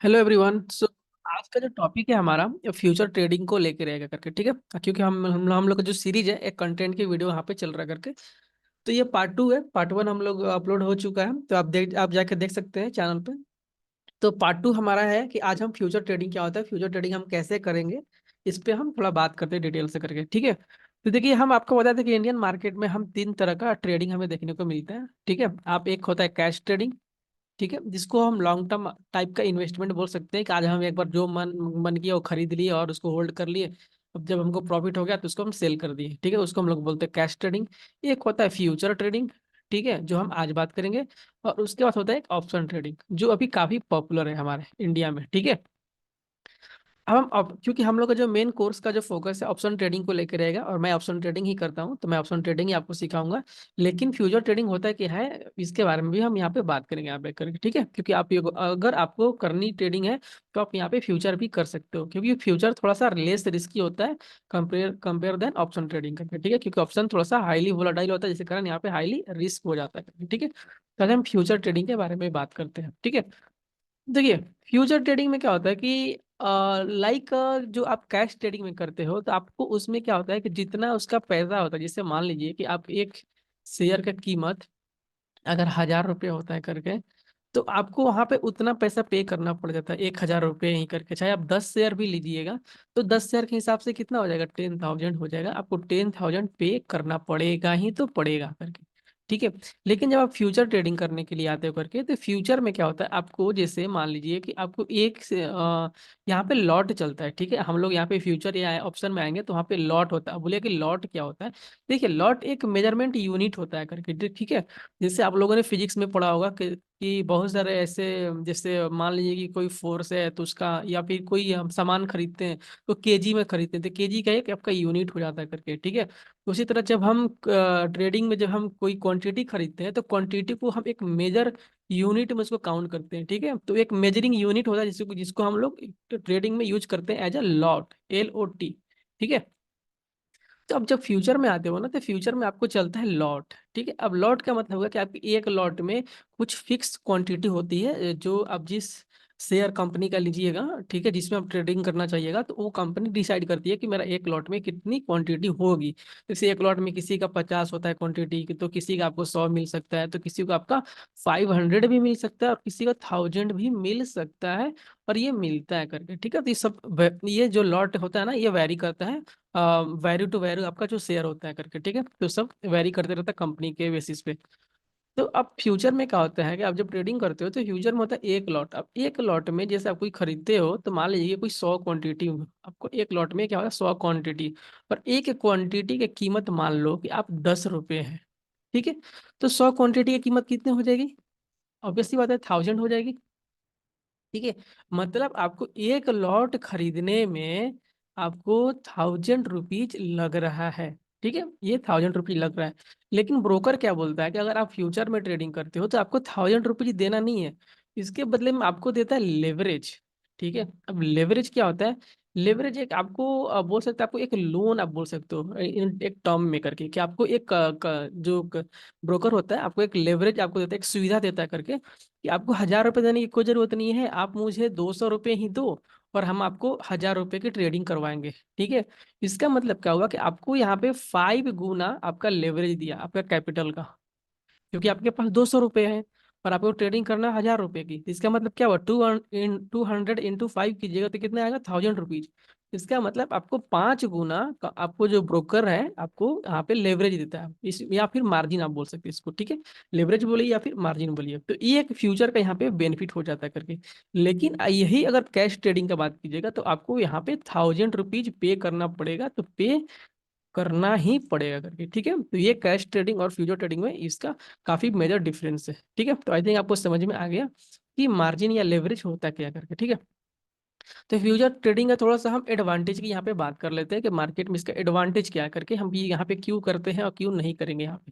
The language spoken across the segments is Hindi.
Hello everyone. आज का जो टॉपिक है हमारा फ्यूचर ट्रेडिंग को लेके रहेगा करके, ठीक है। क्योंकि हम लोग का जो सीरीज है एक कंटेंट की वीडियो यहाँ पे चल रहा है करके। तो ये पार्ट टू है, पार्ट वन हम लोग अपलोड हो चुका है, तो आप जाके देख सकते हैं चैनल पे। तो पार्ट टू हमारा है कि आज हम फ्यूचर ट्रेडिंग क्या होता है, फ्यूचर ट्रेडिंग हम कैसे करेंगे, इस पे हम थोड़ा बात करते हैं डिटेल से करके, ठीक है। तो देखिए, हम आपको बताते हैं कि इंडियन मार्केट में हम तीन तरह का ट्रेडिंग हमें देखने को मिलता है, ठीक है। आप एक होता है कैश ट्रेडिंग, ठीक है, जिसको हम लॉन्ग टर्म टाइप का इन्वेस्टमेंट बोल सकते हैं कि आज हम एक बार जो मन मन किया वो खरीद लिए और उसको होल्ड कर लिए। अब जब हमको प्रॉफिट हो गया तो उसको हम सेल कर दिए, ठीक है, उसको हम लोग बोलते हैं कैश ट्रेडिंग। एक होता है फ्यूचर ट्रेडिंग, ठीक है, जो हम आज बात करेंगे। और उसके बाद होता है एक ऑप्शन ट्रेडिंग, जो अभी काफी पॉपुलर है हमारे इंडिया में, ठीक है। अब क्योंकि हम लोग का जो मेन कोर्स का जो फोकस है ऑप्शन ट्रेडिंग को लेकर रहेगा, और मैं ऑप्शन ट्रेडिंग ही करता हूँ, तो मैं ऑप्शन ट्रेडिंग ही आपको सिखाऊंगा। लेकिन फ्यूचर ट्रेडिंग होता है कि है, इसके बारे में भी हम यहाँ पे बात करेंगे यहाँ पे करके, ठीक है। क्योंकि अगर आपको करनी ट्रेडिंग है तो आप यहाँ पे फ्यूचर भी कर सकते हो, क्योंकि फ्यूचर थोड़ा सा लेस रिस्की होता है कंपेयर देन ऑप्शन ट्रेडिंग करके, ठीक है। क्योंकि ऑप्शन थोड़ा सा हाईली वोलाटाइल होता है, जिसके कारण यहाँ पे हाईली रिस्क हो जाता है, ठीक है। तो आज हम फ्यूचर ट्रेडिंग के बारे में बात करते हैं, ठीक है। देखिए, फ्यूचर ट्रेडिंग में क्या होता है कि लाइक जो आप कैश ट्रेडिंग में करते हो तो आपको उसमें क्या होता है कि जितना उसका पैसा होता है, जैसे मान लीजिए कि आप एक शेयर का कीमत अगर 1,000 रुपये होता है करके, तो आपको वहां पे उतना पैसा पे करना पड़ जाता है, 1,000 रुपये ही करके। चाहे आप 10 शेयर भी लीजिएगा तो 10 शेयर के हिसाब से कितना हो जाएगा, 10,000 हो जाएगा। आपको 10,000 पे करना पड़ेगा ही तो पड़ेगा करके, ठीक है। लेकिन जब आप फ्यूचर ट्रेडिंग करने के लिए आते हो करके, तो फ्यूचर में क्या होता है, आपको जैसे मान लीजिए कि आपको एक से यहाँ पे लॉट चलता है, ठीक है। हम लोग यहाँ पे फ्यूचर या ऑप्शन में आएंगे तो वहाँ पे लॉट होता है। बोलिए कि लॉट क्या होता है। देखिए, लॉट एक मेजरमेंट यूनिट होता है करके, ठीक है। जैसे आप लोगों ने फिजिक्स में पढ़ा होगा कि बहुत सारे ऐसे, जैसे मान लीजिए कि कोई फोर्स है तो उसका, या फिर कोई हम सामान खरीदते हैं तो केजी में खरीदते हैं, तो केजी का एक आपका यूनिट हो जाता है करके, ठीक है। उसी तरह जब हम ट्रेडिंग में जब हम कोई क्वांटिटी खरीदते हैं तो क्वांटिटी को हम एक मेजर यूनिट में उसको काउंट करते हैं, ठीक है। तो एक मेजरिंग यूनिट होता है जिसको जिसको हम लोग ट्रेडिंग में यूज करते हैं एज अ लॉट, LOT, ठीक है। तो अब जब फ्यूचर में आते हो ना, तो फ्यूचर में आपको चलता है लॉट, ठीक है। अब लॉट का मतलब होगा कि आपकी एक लॉट में कुछ फिक्स क्वांटिटी होती है, जो आप जिस शेयर कंपनी का लीजिएगा, ठीक है, जिसमें आप ट्रेडिंग करना चाहिएगा, तो वो कंपनी डिसाइड करती है कि मेरा एक लॉट में कितनी क्वांटिटी होगी। जैसे एक लॉट में किसी का 50 होता है क्वांटिटी, तो किसी का आपको 100 मिल सकता है, तो किसी को आपका 500 भी मिल सकता है, और किसी को 1,000 भी मिल सकता है। और ये मिलता है करके, ठीक है। तो ये सब ये जो लॉट होता है ना, ये वेरी करता है वैल्यू टू वैल्यू, आपका जो शेयर होता है करके, ठीक है। तो सब वेरी करते रहता है कंपनी के बेसिस पे। तो अब फ्यूचर में क्या होता है कि आप जब ट्रेडिंग करते हो तो फ्यूचर में होता है एक लॉट। अब एक लॉट में जैसे आप कोई खरीदते हो तो मान लीजिए कोई 100 क्वांटिटी, आपको एक लॉट में क्या होगा, 100 क्वांटिटी। और एक क्वांटिटी की कीमत मान लो कि आप 10 रुपये है, ठीक है। तो 100 क्वांटिटी की कीमत कितनी हो जाएगी, ऑब्वियसली बात है 1,000 हो जाएगी, ठीक है। मतलब आपको एक लॉट खरीदने में आपको 1,000 रुपीज लग रहा है, ठीक है। ये 1,000 रुपीज लग रहा है। लेकिन ब्रोकर क्या बोलता है कि अगर आप फ्यूचर में ट्रेडिंग करते हो तो आपको 1,000 रुपीज देना नहीं है, इसके बदले में आपको देता है लेवरेज, ठीक है। अब लेवरेज क्या होता है, लेवरेज एक आपको बोल सकते हैं, आपको एक लोन आप बोल सकते हो एक टर्म में करके, कि आपको एक जो ब्रोकर होता है आपको एक लेवरेज आपको देता है, एक सुविधा देता है करके, कि आपको 1,000 रुपये देने की कोई जरूरत नहीं है, आप मुझे 200 रुपये ही दो और हम आपको 1,000 रुपये की ट्रेडिंग करवाएंगे, ठीक है। इसका मतलब क्या हुआ कि आपको यहाँ पे 5 गुना आपका लेवरेज दिया आपका कैपिटल का, क्योंकि आपके पास 200 रुपये हैं और आपको ट्रेडिंग करना है 1,000 रुपये की। इसका मतलब क्या हुआ, 200 इंटू 5 कीजिएगा तो कितना आएगा, 1,000 रुपीज। इसका मतलब आपको 5 गुना का आपको जो ब्रोकर है आपको यहाँ पे लेवरेज देता है, इस या फिर मार्जिन आप बोल सकते हैं इसको, ठीक है। लेवरेज बोलिए या फिर मार्जिन बोलिए, तो ये एक फ्यूचर का यहाँ पे बेनिफिट हो जाता है करके। लेकिन यही अगर कैश ट्रेडिंग का बात कीजिएगा तो आपको यहाँ पे 1,000 रुपीज पे करना पड़ेगा, तो पे करना ही पड़ेगा करके, ठीक है। तो ये कैश ट्रेडिंग और फ्यूचर ट्रेडिंग में इसका काफी मेजर डिफरेंस है, ठीक है। तो आई थिंक आपको समझ में आ गया कि मार्जिन या लेवरेज होता क्या करके, ठीक है। तो फ्यूचर ट्रेडिंग का थोड़ा सा हम एडवांटेज की यहाँ पे बात कर लेते हैं कि मार्केट में इसका एडवांटेज क्या है करके, हम ये यहाँ पे क्यों करते हैं और क्यों नहीं करेंगे यहाँ पे,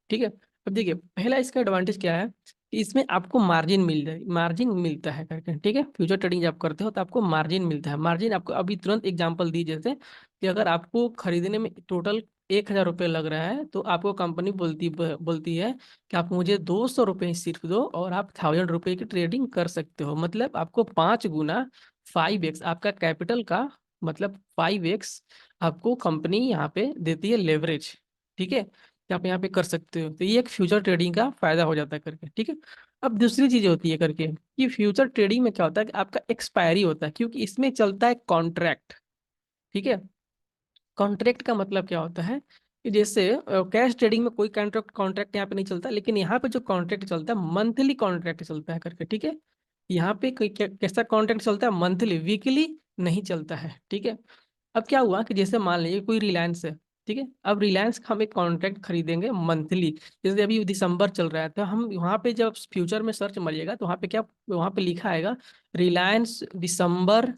ठीक है। अब देखिए, पहला इसका एडवांटेज क्या है कि इसमें आपको मार्जिन मिल जाए, मार्जिन मिलता है करके, ठीक है। फ्यूचर ट्रेडिंग जब करते हो तो आपको मार्जिन मिलता है। मार्जिन आपको अभी तुरंत एग्जांपल दी, जैसे कि अगर आपको खरीदने में टोटल 1,000 रुपये लग रहा है तो आपको कंपनी बोलती है कि आप मुझे 200 रुपये सिर्फ दो और आप 1,000 रुपये की ट्रेडिंग कर सकते हो। मतलब आपको 5 गुना, 5x आपका कैपिटल का, मतलब 5x आपको कंपनी यहाँ पे देती है लेवरेज, ठीक है, कि आप यहाँ पे कर सकते हो। तो ये एक फ्यूचर ट्रेडिंग का फायदा हो जाता है करके, ठीक है। अब दूसरी चीज होती है करके कि फ्यूचर ट्रेडिंग में क्या होता है कि आपका एक्सपायरी होता है, क्योंकि इसमें चलता है कॉन्ट्रैक्ट, ठीक है। कॉन्ट्रैक्ट का मतलब क्या होता है कि जैसे कैश ट्रेडिंग में कोई कॉन्ट्रैक्ट कॉन्ट्रैक्ट यहाँ पे नहीं चलता, लेकिन यहाँ पे जो कॉन्ट्रैक्ट चलता है मंथली कॉन्ट्रैक्ट चलता है करके, ठीक है। यहाँ पे कोई कैसा कॉन्ट्रैक्ट चलता है, मंथली, वीकली नहीं चलता है, ठीक है। अब क्या हुआ कि जैसे मान लीजिए कोई रिलायंस है, ठीक है। अब रिलायंस का हम एक कॉन्ट्रैक्ट खरीदेंगे मंथली, जैसे अभी दिसंबर चल रहा है, तो हम वहाँ पे जब फ्यूचर में सर्च मारिएगा तो वहाँ पे क्या, वहाँ पे लिखा आएगा रिलायंस दिसंबर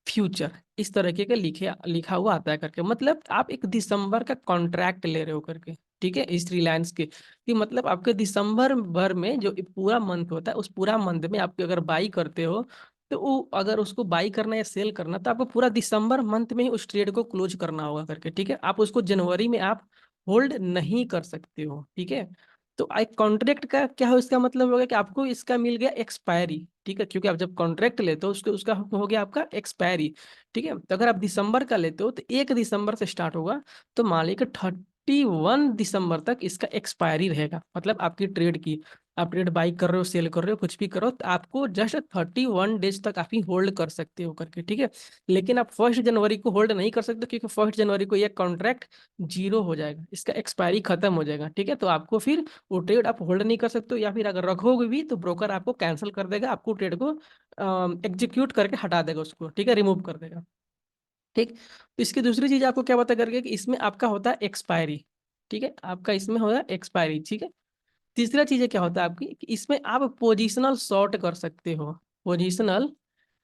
फ्यूचर, इस तरीके के लिखे लिखा हुआ आता है करके। मतलब आप एक दिसंबर का कॉन्ट्रैक्ट ले रहे हो करके, ठीक है, इस रिलायंस के, कि मतलब आपके दिसंबर भर में जो पूरा मंथ होता है, उस पूरा मंथ में आप अगर बाई करते हो तो वो अगर उसको बाई करना या सेल करना तो आपको पूरा दिसंबर मंथ में ही उस ट्रेड को क्लोज करना होगा करके, ठीक है। आप उसको जनवरी में आप होल्ड नहीं कर सकते हो, ठीक है। तो एक कॉन्ट्रैक्ट का क्या हो, इसका मतलब हो गया कि आपको इसका मिल गया एक्सपायरी, ठीक है, क्योंकि आप जब कॉन्ट्रैक्ट लेते हो उसके उसका हो गया आपका एक्सपायरी, ठीक है। तो अगर आप दिसंबर का लेते हो तो 1 दिसंबर से स्टार्ट होगा, तो मान लीजिए कि 31 दिसंबर तक इसका एक्सपायरी रहेगा। मतलब आपकी ट्रेड की, आप ट्रेड बाई कर रहे हो, सेल कर रहे हो, कुछ भी करो, तो आपको जस्ट 31 डेज तक आप ही होल्ड कर सकते हो करके, ठीक है। लेकिन आप 1 जनवरी को होल्ड नहीं कर सकते, क्योंकि 1 जनवरी को ये कॉन्ट्रैक्ट जीरो हो जाएगा, इसका एक्सपायरी खत्म हो जाएगा, ठीक है। तो आपको फिर वो ट्रेड आप होल्ड नहीं कर सकते हो, या फिर अगर रखोगे भी तो ब्रोकर आपको कैंसिल कर देगा, आपको ट्रेड को एग्जीक्यूट करके हटा देगा उसको, ठीक है, रिमूव कर देगा, ठीक। तो इसकी दूसरी चीज आपको क्या पता करके कि इसमें आपका होता है एक्सपायरी, ठीक है, आपका इसमें होगा एक्सपायरी, ठीक है। तीसरा चीज क्या होता है आपकी कि इसमें आप पोजिशनल शॉर्ट कर सकते हो। पोजिशनल,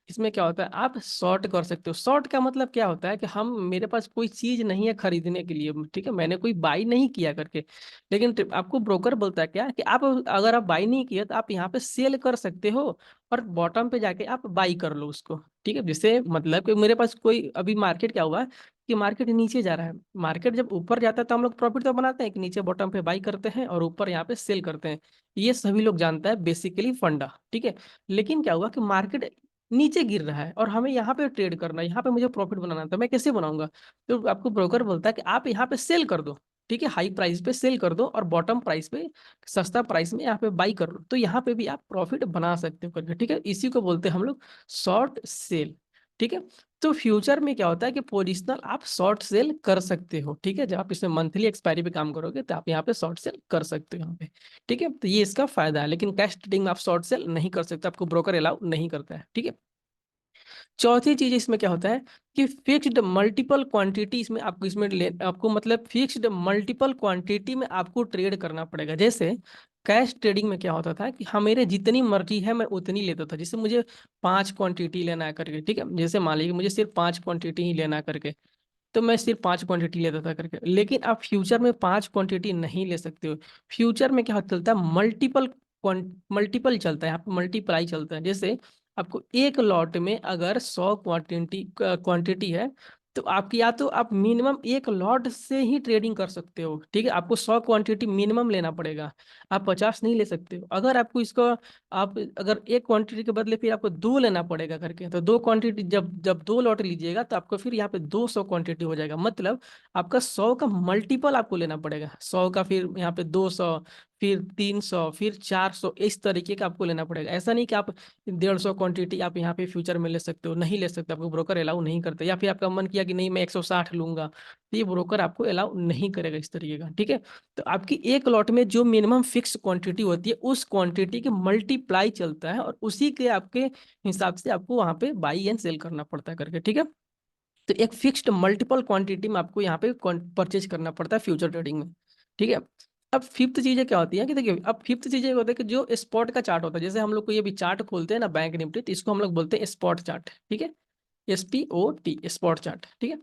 इसमें क्या होता है आप शॉर्ट कर सकते हो। शॉर्ट का मतलब क्या होता है कि हम, मेरे पास कोई चीज नहीं है खरीदने के लिए, ठीक है, मैंने कोई बाई नहीं किया करके, लेकिन आपको ब्रोकर बोलता है क्या कि आप अगर आप बाई नहीं किया तो आप यहाँ पे सेल कर सकते हो और बॉटम पे जाके आप बाई कर लो उसको, ठीक है। जैसे मतलब कि मेरे पास कोई, अभी मार्केट क्या हुआ है कि मार्केट नीचे जा रहा है, मार्केट जब ऊपर जाता है तो हम लोग प्रॉफिट तो बनाते हैं कि नीचे बॉटम पे बाई करते हैं और ऊपर यहाँ पे सेल करते हैं, ये सभी लोग जानता है बेसिकली फंडा, ठीक है। लेकिन क्या हुआ कि मार्केट नीचे गिर रहा है और हमें यहाँ पे ट्रेड करना है, यहाँ पे मुझे प्रॉफिट बनाना है, तो मैं कैसे बनाऊंगा। तो आपको ब्रोकर बोलता है कि आप यहाँ पे सेल कर दो, ठीक है, हाई प्राइस पे सेल कर दो और बॉटम प्राइस पे, सस्ता प्राइस में यहाँ पे बाई कर लो, तो यहाँ पे भी आप प्रॉफिट बना सकते हो करके, ठीक है। इसी को बोलते हैं हम लोग शॉर्ट सेल, ठीक है। तो फ्यूचर में क्या होता है कि पोजिशनल आप शॉर्ट सेल कर सकते हो, ठीक है। जब आप इसमें मंथली एक्सपायरी पे काम करोगे तो आप यहाँ पे शॉर्ट सेल कर सकते हो यहाँ पे, ठीक है। तो ये इसका फायदा है, लेकिन कैश ट्रेडिंग में आप शॉर्ट सेल नहीं कर सकते, आपको ब्रोकर अलाउ नहीं करता है, ठीक है। चौथी चीज इसमें क्या होता है कि फिक्स्ड मल्टीपल क्वांटिटी इसमें आपको, इसमें आपको मतलब फिक्स्ड मल्टीपल क्वांटिटी में आपको ट्रेड करना पड़ेगा। जैसे कैश ट्रेडिंग में क्या होता था कि हाँ मेरे जितनी मर्जी है मैं उतनी लेता था, जैसे मुझे 5 क्वांटिटी लेना है करके, ठीक है, जैसे मान लीजिए मुझे सिर्फ 5 क्वांटिटी ही लेना है करके, तो मैं सिर्फ 5 क्वांटिटी लेता था करके। लेकिन आप फ्यूचर में 5 क्वांटिटी नहीं ले सकते हो। फ्यूचर में क्या चलता है, मल्टीपल मल्टीपल चलता है, यहाँ पे मल्टीप्लाई चलता है। जैसे आपको एक लॉट में अगर 100 क्वांटिटी क्वांटिटी है, तो आपकी या तो आप मिनिमम एक लॉट से ही ट्रेडिंग कर सकते हो, ठीक है, आपको 100 क्वांटिटी मिनिमम लेना पड़ेगा, आप 50 नहीं ले सकते हो। अगर आपको इसको, आप अगर एक क्वांटिटी के बदले फिर आपको दो लेना पड़ेगा करके, तो 2 क्वांटिटी, जब जब 2 लॉट लीजिएगा तो आपको फिर यहाँ पे 200 क्वांटिटी हो जाएगा। मतलब आपका 100 का मल्टीपल आपको लेना पड़ेगा, 100 का फिर यहाँ पे 200, फिर 300, फिर 400, इस तरीके का आपको लेना पड़ेगा। ऐसा नहीं कि आप 150 क्वांटिटी आप यहाँ पे फ्यूचर में ले सकते हो, नहीं ले सकते, आपको ब्रोकर अलाउ नहीं करते। या फिर आपका मन किया कि नहीं मैं 160 लूंगा, तो ये ब्रोकर आपको अलाउ नहीं करेगा इस तरीके का, ठीक है। तो आपकी एक लॉट में जो मिनिमम फिक्स क्वांटिटी होती है उस क्वांटिटी के मल्टीप्लाई चलता है और उसी के आपके हिसाब से आपको वहां पे बाई एंड सेल करना पड़ता है करके, ठीक है। तो एक फिक्स्ड मल्टीपल क्वांटिटी में आपको यहाँ पे परचेज करना पड़ता है फ्यूचर ट्रेडिंग में, ठीक है। अब फिफ्थ चीजें क्या होती है कि देखिए, अब फिफ्थ चीजें होता है कि जो स्पॉट का चार्ट होता है, जैसे हम लोग को ये भी चार्ट खोलते हैं ना बैंक निफ्टी, तो इसको हम लोग बोलते हैं स्पॉट चार्ट, ठीक है, SPOT, स्पॉट चार्ट, ठीक है।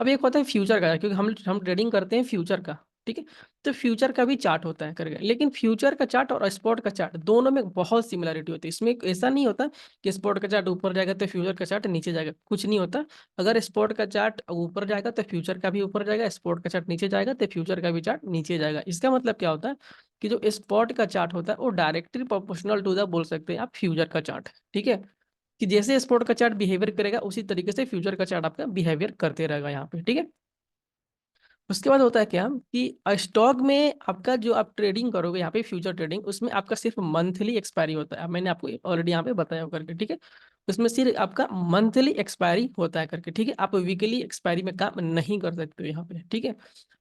अब एक होता है फ्यूचर का, क्योंकि हम ट्रेडिंग करते हैं फ्यूचर का, ठीक है। तो फ्यूचर का भी चार्ट होता है करके, लेकिन फ्यूचर का चार्ट और स्पॉट का चार्ट दोनों में बहुत सिमिलरिटी होती है। इसमें ऐसा नहीं होता कि स्पॉट का चार्ट ऊपर जाएगा तो फ्यूचर का चार्ट नीचे जाएगा, कुछ नहीं होता। अगर स्पॉट का चार्ट ऊपर जाएगा तो फ्यूचर का भी ऊपर जाएगा, स्पॉट का चार्ट नीचे जाएगा तो फ्यूचर का भी चार्ट नीचे जाएगा। इसका मतलब क्या होता है कि जो स्पॉट का चार्ट होता है वो डायरेक्टली प्रोपोर्शनल टू द बोल सकते हैं आप फ्यूचर का चार्ट, ठीक है। कि जैसे स्पॉट का चार्ट बिहेवियर करेगा उसी तरीके से फ्यूचर का चार्ट आपका बिहेवियर करते रहेगा यहाँ पे, ठीक है। उसके बाद होता है क्या कि स्टॉक में आपका जो आप ट्रेडिंग करोगे यहाँ पे फ्यूचर ट्रेडिंग, उसमें आपका सिर्फ मंथली एक्सपायरी होता है। अब मैंने आपको ऑलरेडी यहाँ पे बताया हो करके, ठीक है। उसमें सिर्फ आपका मंथली एक्सपायरी होता है करके, ठीक है। आप वीकली एक्सपायरी में काम नहीं कर सकते हो यहाँ पे, ठीक है।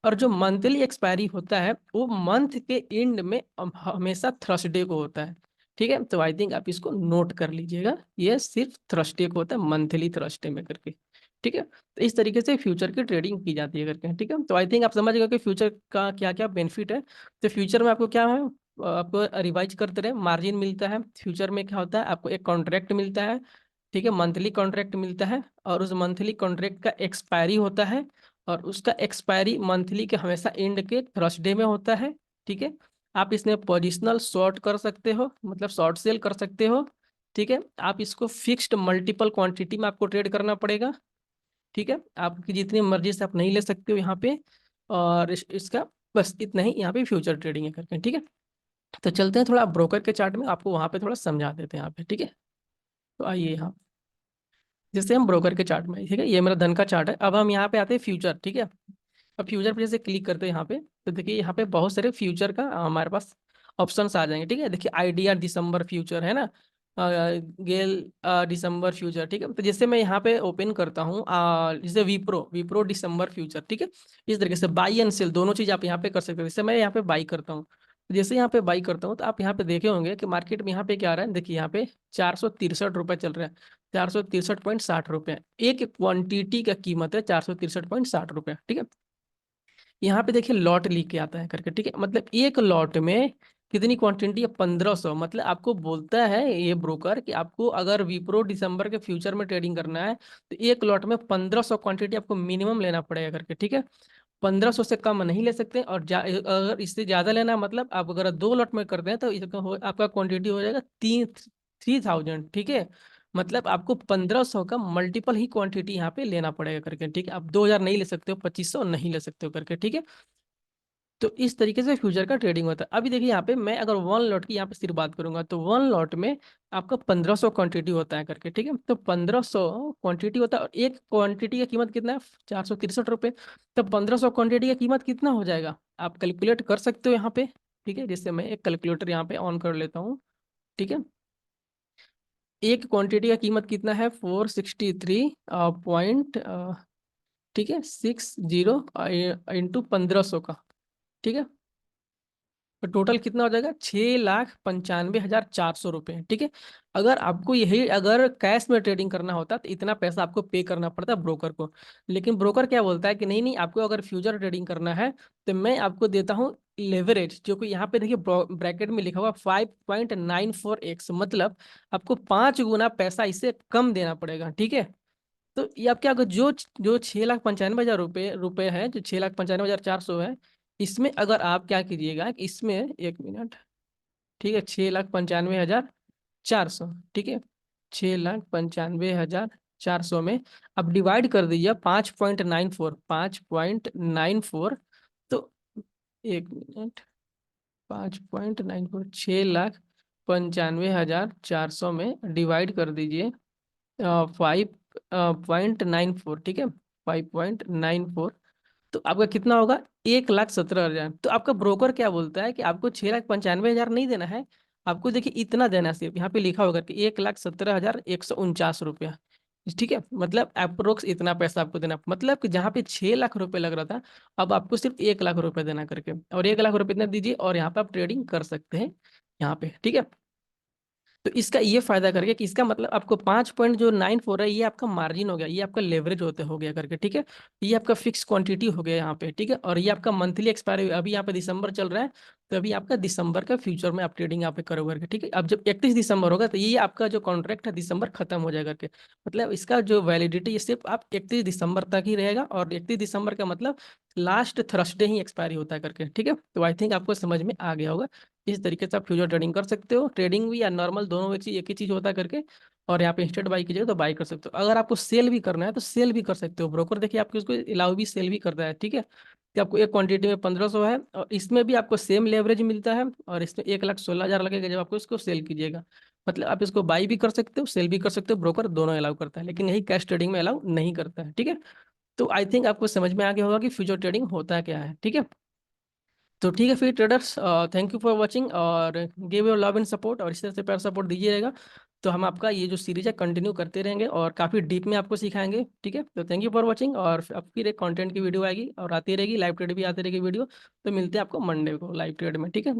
और जो मंथली एक्सपायरी होता है वो मंथ के एंड में हमेशा थर्सडे को होता है, ठीक है। तो आई थिंक आप इसको नोट कर लीजिएगा, ये सिर्फ थर्सडे को होता है, मंथली थर्सडे में करके, ठीक है। तो इस तरीके से फ्यूचर की ट्रेडिंग की जाती है करके, ठीक है। तो आई थिंक आप समझ गए कि फ्यूचर का क्या क्या बेनिफिट है। तो फ्यूचर में आपको क्या है, आपको रिवाइज करते रहे, मार्जिन मिलता है। फ्यूचर में क्या होता है, आपको एक कॉन्ट्रैक्ट मिलता है, ठीक है, मंथली कॉन्ट्रैक्ट मिलता है। और उस मंथली कॉन्ट्रैक्ट का एक्सपायरी होता है, और उसका एक्सपायरी मंथली के हमेशा एंड के थर्सडे में होता है, ठीक है। आप इसमें पोजिशनल शॉर्ट कर सकते हो, मतलब शॉर्ट सेल कर सकते हो, ठीक है। आप इसको फिक्स्ड मल्टीपल क्वांटिटी में आपको ट्रेड करना पड़ेगा, ठीक है। आपकी जितनी मर्जी से आप नहीं ले सकते हो यहाँ पे। और इसका बस इतना ही यहाँ पे फ्यूचर ट्रेडिंग है करके, ठीक है। तो चलते हैं थोड़ा ब्रोकर के चार्ट में, आपको वहाँ पे थोड़ा समझा देते हैं यहाँ पे, ठीक है। तो आइए यहाँ, जैसे हम ब्रोकर के चार्ट में, ठीक है, ये मेरा धन का चार्ट है। अब हम यहाँ पे आते हैं फ्यूचर, ठीक है। अब फ्यूचर पे जैसे क्लिक करते हैं यहाँ पे, तो देखिए यहाँ पे बहुत सारे फ्यूचर का हमारे पास ऑप्शंस आ जाएंगे, ठीक है। देखिए आइडिया दिसंबर फ्यूचर है ना, गेल दिसंबर फ्यूचर, ठीक है। तो जैसे मैं यहाँ पे ओपन करता हूँ, जैसे विप्रो विप्रो दिसंबर फ्यूचर, ठीक है। इस तरीके से बाई एंड सेल दोनों चीज आप यहाँ पे कर सकते हो। जैसे मैं यहाँ पे बाई करता हूँ, तो जैसे यहाँ पे बाई करता हूँ तो आप यहाँ पे देखे होंगे कि मार्केट में यहाँ पे क्या आ रहा है, देखिए यहाँ पे 463 रुपये चल रहा है, 463.60 रुपये एक क्वांटिटी का कीमत है, 463.60 रुपये, ठीक है। यहाँ पे देखिए लॉट लिख के आता है करके, ठीक है। मतलब एक लॉट में कितनी क्वांटिटी है, 1500। मतलब आपको बोलता है ये ब्रोकर कि आपको अगर विप्रो दिसंबर के फ्यूचर में ट्रेडिंग करना है तो एक लॉट में 1500 क्वांटिटी आपको मिनिमम लेना पड़ेगा करके, ठीक है। 1500 से कम नहीं ले सकते। और अगर इससे ज्यादा लेना है, मतलब आप अगर 2 लॉट में करते हैं तो आपका क्वांटिटी हो जाएगा 3000, ठीक है। मतलब आपको 1500 का मल्टीपल ही क्वांटिटी यहाँ पे लेना पड़ेगा करके, ठीक है। आप 2000 नहीं ले सकते हो, 2500 नहीं ले सकते हो करके, ठीक है। तो इस तरीके से फ्यूचर का ट्रेडिंग होता है। अभी देखिए यहाँ पे मैं अगर 1 लॉट की यहाँ पे सिर्फ बात करूंगा तो 1 लॉट में आपका 1500 क्वांटिटी होता है करके, ठीक है। तो 1500 क्वांटिटी होता है, और एक क्वांटिटी का कीमत कितना है, 463 रुपये। तो 1500 क्वांटिटी का कीमत कितना हो जाएगा, आप कैलकुलेट कर सकते हो यहाँ पे, ठीक है। जैसे मैं एक कैलकुलेटर यहाँ पे ऑन कर लेता हूँ, ठीक है। एक क्वांटिटी का कीमत कितना है, 463 पॉइंट, ठीक है, 60 इंटू 1500 का, ठीक है। तो टोटल कितना हो जाएगा, 6,95,400 रुपये, ठीक है। अगर आपको यही अगर कैश में ट्रेडिंग करना होता तो इतना पैसा आपको पे करना पड़ता ब्रोकर को। लेकिन ब्रोकर क्या बोलता है कि नहीं नहीं, आपको अगर फ्यूचर ट्रेडिंग करना है तो मैं आपको देता हूँ लेवरेज, जो कि यहाँ पे देखिए ब्रैकेट में लिखा हुआ 5.94x, मतलब आपको 5 गुना पैसा इससे कम देना पड़ेगा, ठीक है। तो ये आप क्या, अगर जो जो 6,95,000 रुपये है, जो 6,95,400 है, इसमें अगर आप क्या कीजिएगा कि इसमें, एक मिनट, ठीक है, 6,95,400, ठीक है। 6,95,400 में अब डिवाइड कर दीजिए 5.94, 5.94। तो एक मिनट, 5.94, 6,95,400 में डिवाइड कर दीजिए 5.94, ठीक है, 5.94। तो आपका कितना होगा, 1,17,000। तो आपका ब्रोकर क्या बोलता है कि आपको 6,95,000 नहीं देना है, आपको देखिए इतना देना है, सिर्फ यहाँ पे लिखा होगा कि 1,17,149 रुपया, ठीक है। मतलब अप्रोक्स इतना पैसा आपको देना, मतलब कि जहाँ पे 6 लाख रुपए लग रहा था, अब आपको सिर्फ 1 लाख रुपए देना करके, और 1 लाख रुपए इतना दीजिए और यहाँ पे आप ट्रेडिंग कर सकते हैं यहाँ पे, ठीक है। तो इसका ये फायदा करके कि इसका मतलब आपको 5.94 है, ये आपका मार्जिन हो गया, ये आपका लेवरेज होते हो गया करके, ठीक है। ये आपका फिक्स क्वांटिटी हो गया यहाँ पे, ठीक है। और ये आपका मंथली एक्सपायरी, अभी यहाँ पे दिसंबर चल रहा है, तो अभी आपका दिसंबर का फ्यूचर में आप ट्रेडिंग यहाँ पे करोगे करके, ठीक है। अब जब 31 दिसंबर होगा तो ये आपका जो कॉन्ट्रैक्ट है दिसंबर खत्म हो जाएगा करके, मतलब इसका जो वैलिडिटी ये सिर्फ आप 31 दिसंबर तक ही रहेगा, और 31 दिसंबर का मतलब लास्ट थर्सडे ही एक्सपायरी होता है करके, ठीक है। तो आई थिंक आपको समझ में आ गया होगा। इस तरीके से आप फ्यूचर ट्रेडिंग कर सकते हो, ट्रेडिंग भी या नॉर्मल दोनों एक ही चीज होता है करके। और यहाँ पे इंस्टेंट बाई कीजिएगा तो बाई कर सकते हो, अगर आपको सेल भी करना है तो सेल भी कर सकते हो, ब्रोकर देखिए आपको उसको अलाउ भी सेल भी करता है, ठीक है। कि आपको एक क्वांटिटी में 1500 है, और इसमें भी आपको सेम लेवरेज मिलता है, और इसमें 1,16,000 लगेगा जब आपको इसको सेल कीजिएगा। मतलब आप इसको बाई भी कर सकते हो, सेल भी कर सकते हो, ब्रोकर दोनों अलाउ करता है, लेकिन यही कैश ट्रेडिंग में अलाउ नहीं करता है, ठीक है। तो आई थिंक आपको समझ में आ गया होगा कि फ्यूचर ट्रेडिंग होता क्या है, ठीक है। तो ठीक है फिर traders, thank you for watching, और give your love and support, और इस तरह से प्यार सपोर्ट दीजिएगा। तो हम आपका ये जो सीरीज है कंटिन्यू करते रहेंगे, और काफ़ी डीप में आपको सिखाएंगे, ठीक है। तो थैंक यू फॉर वाचिंग, और अब फिर एक कंटेंट की वीडियो आएगी और आती रहेगी, लाइव ट्रेड भी आती रहेगी वीडियो। तो मिलते हैं आपको मंडे को लाइव ट्रेड में, ठीक है।